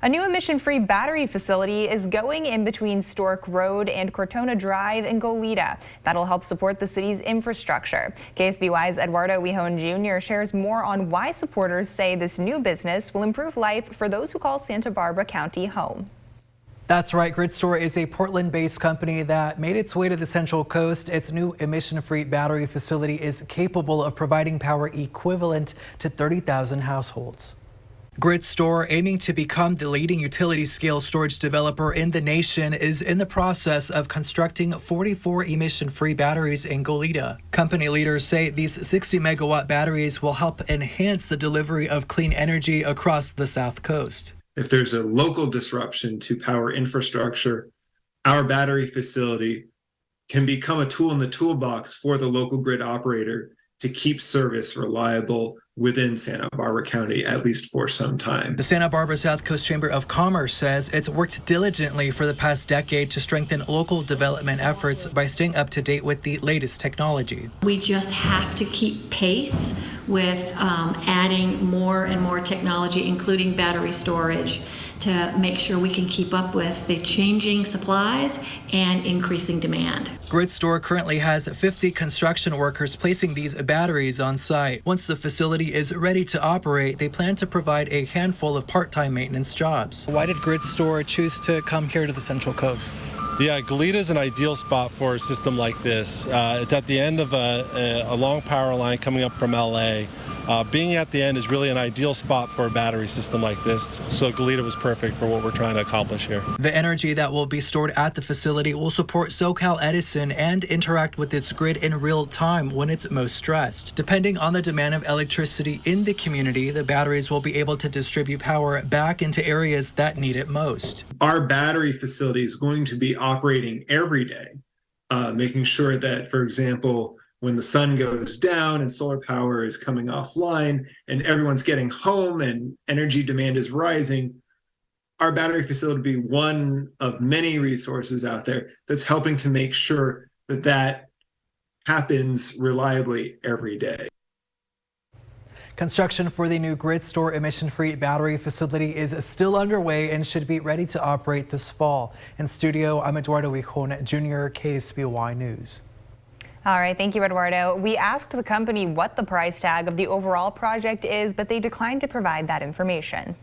A new emission-free battery facility is going in between Stork Road and Cortona Drive in Goleta. That'll help support the city's infrastructure. KSBY's Eduardo Wejon Jr. shares more on why supporters say this new business will improve life for those who call Santa Barbara County home. That's right. GridStore is a Portland-based company that made its way to the Central Coast. Its new emission-free battery facility is capable of providing power equivalent to 30,000 households. GridStore, aiming to become the leading utility-scale storage developer in the nation, is in the process of constructing 44 emission-free batteries in Goleta. Company leaders say these 60-megawatt batteries will help enhance the delivery of clean energy across the South Coast. If there's a local disruption to power infrastructure, our battery facility can become a tool in the toolbox for the local grid operator to keep service reliable within Santa Barbara County, at least for some time. The Santa Barbara South Coast Chamber of Commerce says it's worked diligently for the past decade to strengthen local development efforts by staying up to date with the latest technology. We just have to keep pace with adding more and more technology, including battery storage, to make sure we can keep up with the changing supplies and increasing demand. GridStore currently has 50 construction workers placing these batteries on site. Once the facility is ready to operate, they plan to provide a handful of part-time maintenance jobs. Why did GridStore choose to come here to the Central Coast? Yeah, Goleta is an ideal spot for a system like this. It's at the end of a long power line coming up from LA. Being at the end is really an ideal spot for a battery system like this, so Goleta was perfect for what we're trying to accomplish here. The energy that will be stored at the facility will support SoCal Edison and interact with its grid in real time when it's most stressed. Depending on the demand of electricity in the community, the batteries will be able to distribute power back into areas that need it most. Our battery facility is going to be operating every day, making sure that, for example, when the sun goes down and solar power is coming offline and everyone's getting home and energy demand is rising, our battery facility will be one of many resources out there that's helping to make sure that that happens reliably every day. Construction for the new GridStore emission-free battery facility is still underway and should be ready to operate this fall. In studio, I'm Eduardo Wejon Jr., KSBY News. All right, thank you, Eduardo. We asked the company what the price tag of the overall project is, but they declined to provide that information.